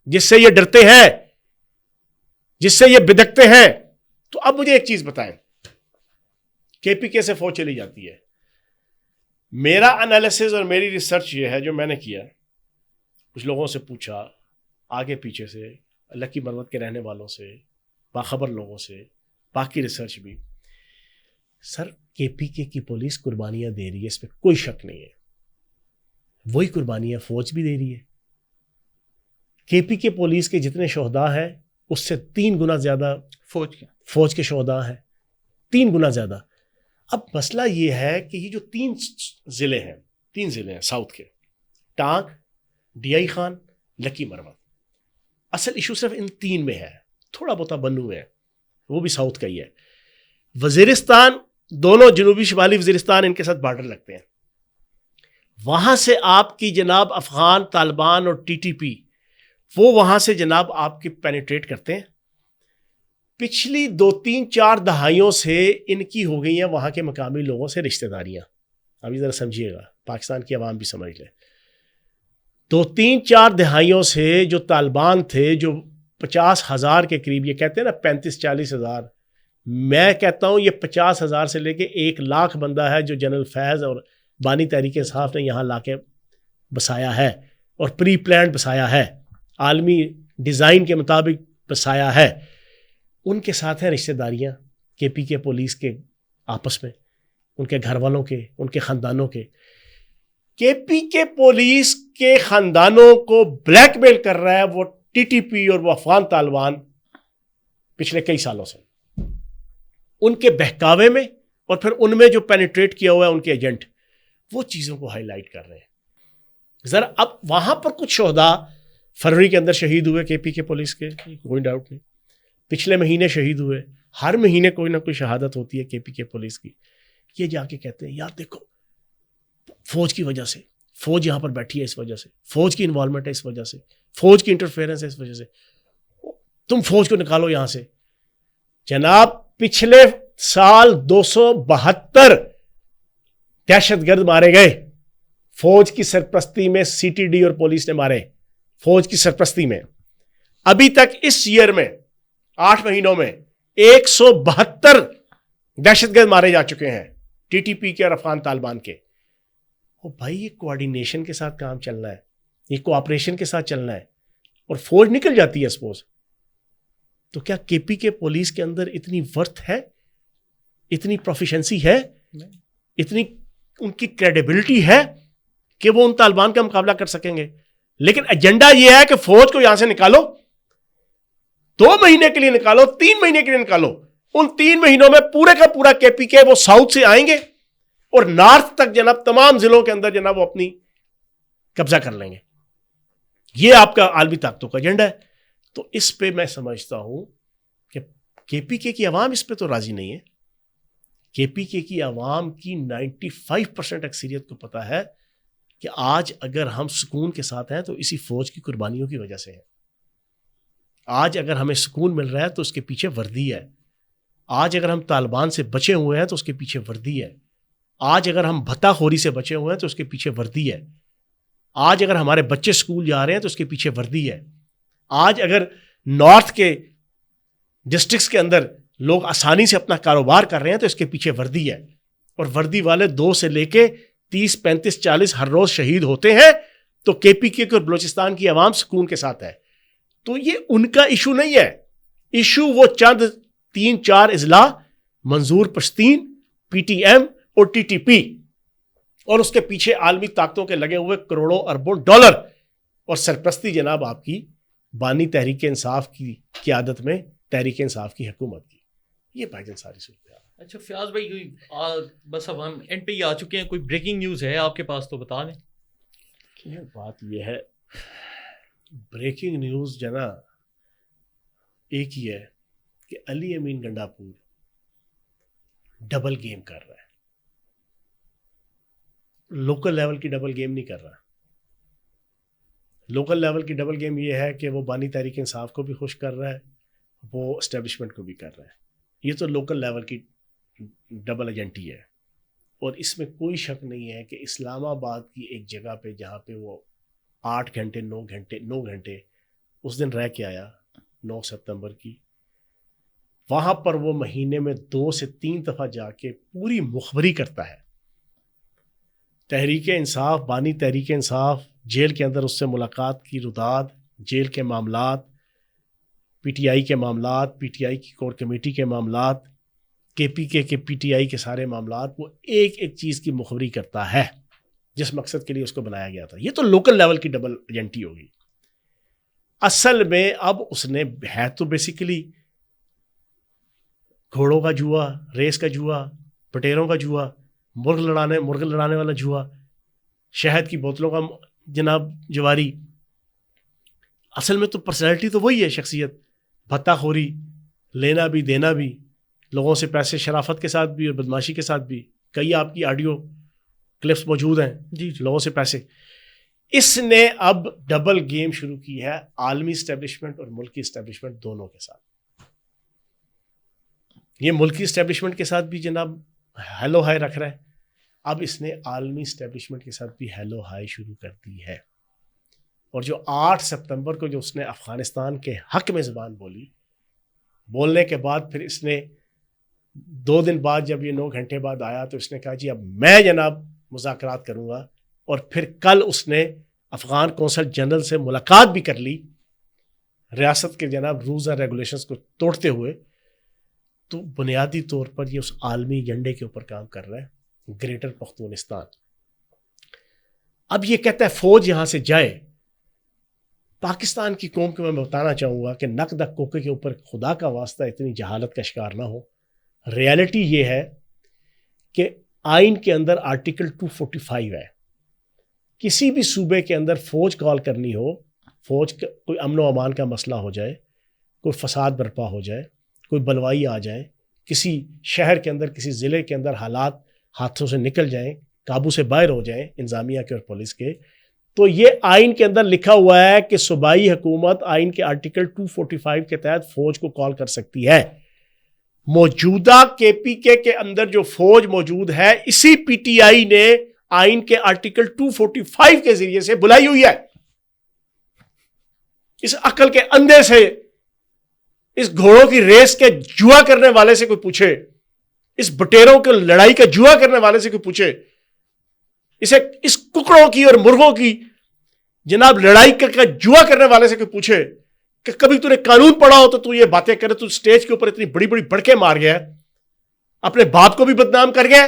جس سے یہ ڈرتے ہیں، جس سے یہ بدکتے ہیں. تو اب مجھے ایک چیز بتائیں، کے پی کے سے فوج چلی جاتی ہے. میرا انالیسز اور میری ریسرچ یہ ہے جو میں نے کیا، کچھ لوگوں سے پوچھا، آگے پیچھے سے، لکی مروت کے رہنے والوں سے، باخبر لوگوں سے، باقی ریسرچ بھی. سر KPK کی پولیس قربانیاں دے رہی ہے، اس پہ کوئی شک نہیں ہے. وہی قربانیاں فوج بھی دے رہی ہے. KPK پولیس کے جتنے شہداء ہیں اس سے 3 گنا زیادہ فوج کے شہداء ہیں، 3 گنا زیادہ. اب مسئلہ یہ ہے کہ یہ جو 3 ضلع ہیں ساؤتھ کے، ٹانک، DI خان، لکی مروت، اصل ایشو صرف ان 3 میں ہے. تھوڑا بہت بنو میں ہے، وہ بھی ساؤتھ کا ہی ہے. وزیرستان، دونوں جنوبی شمالی وزیرستان ان کے ساتھ بارڈر لگتے ہیں. وہاں سے آپ کی جناب افغان طالبان اور TTP وہ وہاں سے جناب آپ کی پینیٹریٹ کرتے ہیں. پچھلی 2-3-4 دہائیوں سے ان کی ہو گئی ہیں وہاں کے مقامی لوگوں سے رشتہ داریاں. ابھی ذرا سمجھیے گا، پاکستان کی عوام بھی سمجھ لے. 2-3-4 دہائیوں سے جو طالبان تھے، جو 50,000 کے قریب، یہ کہتے ہیں نا 35-40 ہزار، میں کہتا ہوں یہ 50,000 سے لے کے 1 لاکھ بندہ ہے جو جنرل فیض اور بانی تحریک انصاف نے یہاں لا کے بسایا ہے، اور پری پلانڈ بسایا ہے، عالمی ڈیزائن کے مطابق بسایا ہے. ان کے ساتھ ہیں رشتہ داریاں KPK پولیس کے آپس میں، ان کے گھر والوں کے، ان کے خاندانوں کے. KPK پولیس کے خاندانوں کو بلیک میل کر رہا ہے وہ TTP اور وہ افغان طالبان پچھلے کئی سالوں سے، ان کے بہکاوے میں، اور پھر ان میں جو پینیٹریٹ کیا ہوا ہے ان کے ایجنٹ، وہ چیزوں کو ہائی لائٹ کر رہے ہیں. ذرا اب وہاں پر کچھ شہداء فروری کے اندر شہید ہوئے KPK پولیس کے، کوئی ڈاؤٹ نہیں. پچھلے مہینے شہید ہوئے، ہر مہینے کوئی نہ کوئی شہادت ہوتی ہے KPK پولیس کی. یہ جا کے کہتے ہیں یار دیکھو فوج کی وجہ سے، فوج یہاں پر بیٹھی ہے اس وجہ سے، فوج کی انوالومنٹ ہے اس وجہ سے، فوج کی انٹرفیئرنس ہے اس وجہ سے، تم فوج کو نکالو یہاں سے. جناب پچھلے سال 272 دہشت گرد مارے گئے، فوج کی سرپرستی میں CTD اور پولیس نے مارے، فوج کی سرپرستی میں. ابھی تک اس ایئر میں 8 مہینوں میں 172 دہشت گرد مارے جا چکے ہیں TTP کے اور افغان طالبان کے. بھائی یہ کوآرڈینیشن کے ساتھ کام چلنا ہے، یہ کوآپریشن کے ساتھ چلنا ہے، اور فوج نکل جاتی ہے سپوز. تو کیا KPK پولیس کے اندر اتنی ورتھ ہے، اتنی پروفیشنسی ہے، اتنی ان کی کریڈیبلٹی ہے کہ وہ ان طالبان کا مقابلہ کر سکیں گے؟ لیکن ایجنڈا یہ ہے کہ فوج کو یہاں سے نکالو، 2 مہینے کے لیے نکالو، 3 مہینے کے لیے نکالو. ان 3 مہینوں میں پورے کا پورا KPK وہ ساؤتھ سے آئیں گے اور نارتھ تک جناب تمام ضلعوں کے اندر جناب وہ اپنی قبضہ کر لیں گے. یہ آپ کا عالمی طاقتوں کا ایجنڈا ہے. تو اس پہ میں سمجھتا ہوں کہ KPK کی عوام اس پہ تو راضی نہیں ہے. KPK کی عوام کی 95% اکثریت کو پتا ہے کہ آج اگر ہم سکون کے ساتھ ہیں تو اسی فوج کی قربانیوں کی وجہ سے ہے. آج اگر ہمیں سکون مل رہا ہے تو اس کے پیچھے وردی ہے. آج اگر ہم طالبان سے بچے ہوئے ہیں تو اس کے پیچھے وردی ہے. آج اگر ہم بھتا خوری سے بچے ہوئے ہیں تو اس کے پیچھے وردی ہے. آج اگر ہمارے بچے سکول جا رہے ہیں تو اس کے پیچھے وردی ہے. آج اگر نارتھ کے ڈسٹرکٹس کے اندر لوگ آسانی سے اپنا کاروبار کر رہے ہیں تو اس کے پیچھے وردی ہے. اور وردی والے 2 سے لے کے 30, 35, 40 ہر روز شہید ہوتے ہیں تو KPK اور بلوچستان کی عوام سکون کے ساتھ ہے. تو یہ ان کا ایشو نہیں ہے. ایشو وہ چند 3-4 اضلاع منظور پشتین، PTM اور TTP اور اس کے پیچھے عالمی طاقتوں کے لگے ہوئے کروڑوں اربوں ڈالر اور سرپرستی جناب آپ کی بانی تحریک انصاف کی قیادت میں تحریک انصاف کی حکومت کی. یہ بھائی جان ساری صورت ہے. اچھا فیاض بھائی، بس اب ہم اینڈ پہ ہی آ چکے ہیں. کوئی بریکنگ نیوز ہے آپ کے پاس تو بتا دیں. بات یہ ہے، بریکنگ نیوز جنا ایک ہی ہے کہ علی امین گنڈاپور ڈبل گیم کر رہا ہے. لوکل لیول کی ڈبل گیم نہیں کر رہا. لوکل لیول کی ڈبل گیم یہ ہے کہ وہ بانی تحریک انصاف کو بھی خوش کر رہا ہے، وہ اسٹیبلشمنٹ کو بھی کر رہا ہے. یہ تو لوکل لیول کی ڈبل ایجنٹی ہے. اور اس میں کوئی شک نہیں ہے کہ اسلام آباد کی ایک جگہ پہ جہاں پہ وہ 8 گھنٹے 9 گھنٹے اس دن رہ کے آیا 9 ستمبر کی، وہاں پر وہ مہینے میں 2 سے 3 دفعہ جا کے پوری مخبری کرتا ہے. تحریک انصاف، بانی تحریک انصاف جیل کے اندر اس سے ملاقات کی رداد، جیل کے معاملات، PTI کے معاملات، PTI کی کور کمیٹی کے معاملات، KPK کے PTI کے سارے معاملات، وہ ایک ایک چیز کی مخبری کرتا ہے جس مقصد کے لیے اس کو بنایا گیا تھا. یہ تو لوکل لیول کی ڈبل ایجنٹی ہوگی. اصل میں اب اس نے ہے تو بیسیکلی گھوڑوں کا جوا، ریس کا جوا، پٹیروں کا جوا، مرغ لڑانے والا جوا، شہد کی بوتلوں کا جناب جواری. اصل میں تو پرسنالٹی تو وہی ہے، شخصیت، بھتہ خوری، لینا بھی دینا بھی، لوگوں سے پیسے شرافت کے ساتھ بھی اور بدماشی کے ساتھ بھی. کئی آپ کی آڈیو کلپس موجود ہیں جی لوگوں سے پیسے. اس نے اب ڈبل گیم شروع کی ہے عالمی اسٹیبلشمنٹ اور ملکی اسٹیبلشمنٹ دونوں کے ساتھ. یہ ملکی اسٹیبلشمنٹ کے ساتھ بھی جناب ہیلو ہائی رکھ رہا ہے، اب اس نے عالمی اسٹیبلشمنٹ کے ساتھ بھی ہیلو ہائی شروع کر دی ہے. اور جو 8 سپتمبر کو جو اس نے افغانستان کے حق میں زبان بولی، بولنے کے بعد پھر اس نے 2 دن بعد جب یہ 9 گھنٹے بعد آیا تو اس نے کہا جی اب میں جناب مذاکرات کروں گا. اور پھر کل اس نے افغان کونسل جنرل سے ملاقات بھی کر لی ریاست کے جناب رولز اور ریگولیشنز کو توڑتے ہوئے. تو بنیادی طور پر یہ اس عالمی ایجنڈے کے اوپر کام کر رہا ہے، گریٹر پختونستان. اب یہ کہتا ہے فوج یہاں سے جائے. پاکستان کی قوم کو میں بتانا چاہوں گا کہ نقد کوکے کے اوپر خدا کا واسطہ اتنی جہالت کا شکار نہ ہو. ریالٹی یہ ہے کہ آئین کے اندر آرٹیکل 245 ہے. کسی بھی صوبے کے اندر فوج کال کرنی ہو، فوج کا کوئی امن و امان کا مسئلہ ہو جائے، کوئی فساد برپا ہو جائے، کوئی بلوائی آ جائے، کسی شہر کے اندر کسی ضلع کے اندر حالات ہاتھوں سے نکل جائیں، قابو سے باہر ہو جائیں انتظامیہ کے اور پولیس کے، تو یہ آئین کے اندر لکھا ہوا ہے کہ صوبائی حکومت آئین کے آرٹیکل 245 کے تحت فوج کو کال کر سکتی ہے. موجودہ KPK کے اندر جو فوج موجود ہے اسی PTI نے آئین کے آرٹیکل 245 کے ذریعے سے بلائی ہوئی ہے. اس عقل کے اندھے سے، اس گھوڑوں کی ریس کے جوا کرنے والے سے کوئی پوچھے، اس بٹیروں کے لڑائی کا جوا کرنے والے سے کوئی پوچھے، اس ککڑوں کی اور مرغوں کی جناب لڑائی کا جوا کرنے والے سے کوئی پوچھے کہ کبھی تو نے قانون پڑھا ہو تو یہ باتیں کرے. تو سٹیج کے اوپر اتنی بڑی بڑی بڑکے مار گیا، اپنے باپ کو بھی بدنام کر گیا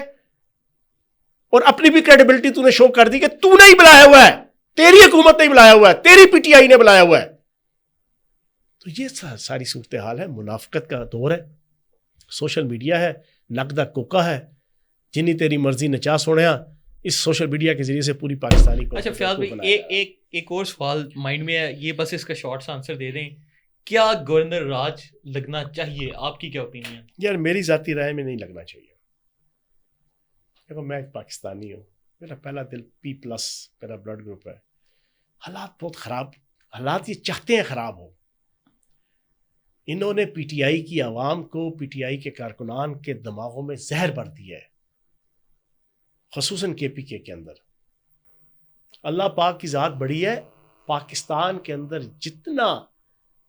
اور اپنی بھی کریڈیبلٹی تو نے شو کر دی کہ تو نہیں بلایا ہوا ہے، تیری حکومت نہیں بلایا ہوا ہے، تیری PTI نے بلایا ہوا ہے. تو یہ ساری صورتحال ہے. منافقت کا دور ہے، سوشل میڈیا ہے، نقدہ کوکا ہے، جنی تیری مرضی نچا سوڑیا. اس سوشل میڈیا کے ذریعے سے پوری پاکستانی کو. اچھا فیاض بھائی، ایک اور سوال مائنڈ میں ہے، یہ بس اس کا شارٹ سا آنسر دے دیں. کیا گورنر راج لگنا چاہیے؟ آپ کی کیا اوپینین؟ یار میری ذاتی رائے میں نہیں لگنا چاہیے. دیکھو میں ایک پاکستانی ہوں، میرا پہلا دل P+ میرا بلڈ گروپ ہے. حالات بہت خراب، حالات یہ چاہتے ہیں خراب ہو. انہوں نے PTI کی عوام کو، PTI کے کارکنان کے دماغوں میں زہر بھر دیا ہے، خصوصاً KPK کے اندر. اللہ پاک کی ذات بڑی ہے. پاکستان کے اندر جتنا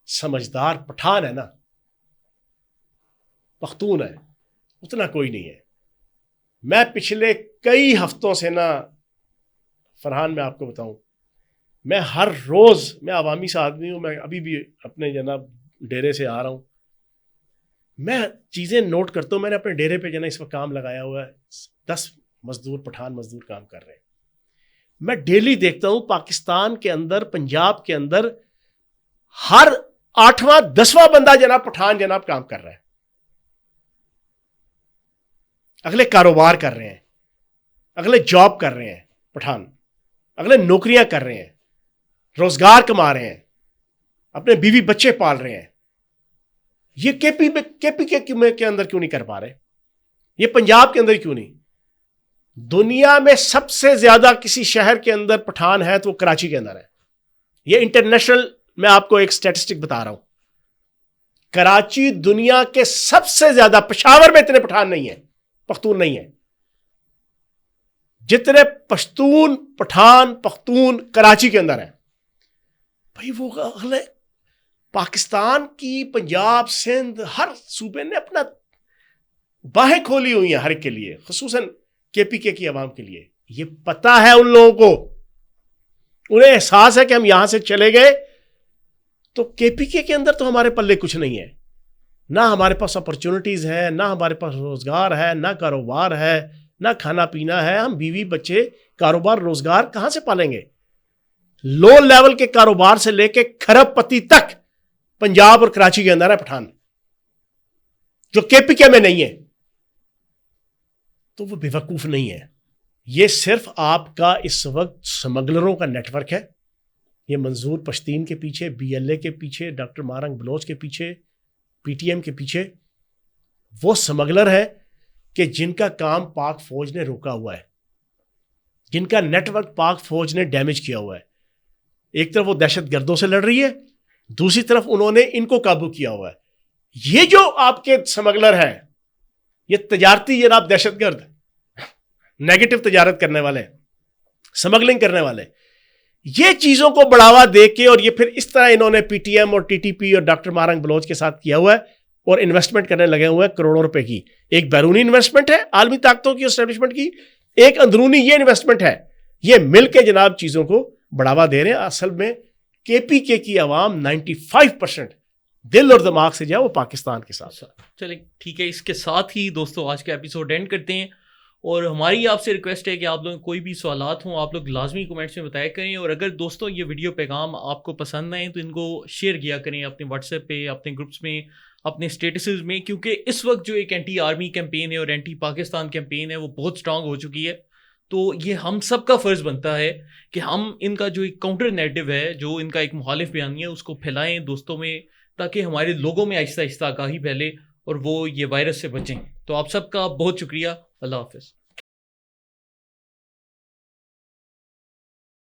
سمجھدار پٹھان ہے نا، پختون ہے، اتنا کوئی نہیں ہے. میں پچھلے کئی ہفتوں سے نا فرحان، میں آپ کو بتاؤں، میں ہر روز، میں عوامی سا آدمی ہوں، میں ابھی بھی اپنے جناب ڈیرے سے آ رہا ہوں، میں چیزیں نوٹ کرتا ہوں. میں نے اپنے ڈیرے پہ جنا اس وقت کام لگایا ہوا ہے، 10 مزدور، پٹھان مزدور کام کر رہے ہیں. میں ڈیلی دیکھتا ہوں پاکستان کے اندر، پنجاب کے اندر ہر 8واں 10واں بندہ جناب پٹھان جناب کام کر رہا ہے. اگلے کاروبار کر رہے ہیں، اگلے جاب کر رہے ہیں، پٹھان اگلے نوکریاں کر رہے ہیں، روزگار کما رہے ہیں، اپنے بیوی بچے پال رہے ہیں. یہ KPK کے اندر کیوں نہیں کر پا رہے؟ یہ پنجاب کے اندر کیوں نہیں؟ دنیا میں سب سے زیادہ کسی شہر کے اندر پٹھان ہے تو وہ کراچی کے اندر ہے. یہ انٹرنیشنل، میں آپ کو ایک سٹیٹسٹک بتا رہا ہوں. کراچی دنیا کے سب سے زیادہ، پشاور میں اتنے پٹھان نہیں ہیں، پختون نہیں ہیں جتنے پشتون، پٹھان، پختون کراچی کے اندر ہیں. بھائی وہ اگلے پاکستان کی، پنجاب، سندھ، ہر صوبے نے اپنا باہیں کھولی ہوئی ہیں ہر ایک کے لیے، خصوصاً KPK کی عوام کے لیے. یہ پتہ ہے ان لوگوں کو، انہیں احساس ہے کہ ہم یہاں سے چلے گئے تو KPK کے اندر تو ہمارے پلے کچھ نہیں ہے. نہ ہمارے پاس اپرچونٹیز ہیں، نہ ہمارے پاس روزگار ہے، نہ کاروبار ہے، نہ کھانا پینا ہے. ہم بیوی بچے کاروبار روزگار کہاں سے پالیں گے؟ لو لیول کے کاروبار سے لے کے کھرب پتی تک پنجاب اور کراچی کے اندر ہے پٹھان، جو KPK میں نہیں ہے. تو وہ بے وقوف نہیں ہے. یہ صرف آپ کا اس وقت سمگلروں کا نیٹ ورک ہے. یہ منظور پشتین کے پیچھے، BLA کے پیچھے، ڈاکٹر مارنگ بلوچ کے پیچھے، PTM کے پیچھے وہ سمگلر ہے کہ جن کا کام پاک فوج نے روکا ہوا ہے، جن کا نیٹ ورک پاک فوج نے ڈیمیج کیا ہوا ہے. ایک طرف وہ دہشت گردوں سے لڑ رہی ہے، دوسری طرف انہوں نے ان کو قابو کیا ہوا ہے. یہ جو آپ کے سمگلر ہیں، یہ تجارتی جناب دہشت گرد، نیگیٹو تجارت کرنے والے، سمگلنگ کرنے والے، یہ چیزوں کو بڑھاوا دے کے، اور یہ پھر اس طرح انہوں نے PTM اور TTP اور ڈاکٹر مارنگ بلوچ کے ساتھ کیا ہوا ہے اور انویسٹمنٹ کرنے لگے ہوئے ہیں کروڑوں روپے کی. ایک بیرونی انویسٹمنٹ ہے عالمی طاقتوں کی اسٹیبلشمنٹ کی، ایک اندرونی یہ انویسٹمنٹ ہے. یہ مل کے جناب چیزوں کو بڑھاوا دے رہے ہیں. اصل میں KPK کی عوام 95% دل اور دماغ سے جو ہے وہ پاکستان کے ساتھ. چلیں ٹھیک ہے، اس کے ساتھ ہی دوستوں آج کا ایپیسوڈ اینڈ کرتے ہیں. اور ہماری آپ سے ریکویسٹ ہے کہ آپ لوگ کوئی بھی سوالات ہوں آپ لوگ لازمی کمنٹس میں بتایا کریں. اور اگر دوستوں یہ ویڈیو پیغام آپ کو پسند آئیں تو ان کو شیئر کیا کریں اپنے واٹس ایپ پہ، اپنے گروپس میں، اپنے اسٹیٹسز میں، کیونکہ اس وقت جو ایک اینٹی آرمی کیمپین ہے اور اینٹی پاکستان کیمپین ہے وہ بہت اسٹرانگ ہو چکی ہے. تو یہ ہم سب کا فرض بنتا ہے کہ ہم ان کا جو ایک کاؤنٹر نیریٹو ہے، جو ان کا ایک مخالف بیانیہ ہے، اس کو پھیلائیں دوستوں میں، تاکہ ہمارے لوگوں میں آہستہ آہستہ آگاہی پھیلے اور وہ یہ وائرس سے بچیں. تو آپ سب کا بہت شکریہ. اللہ حافظ.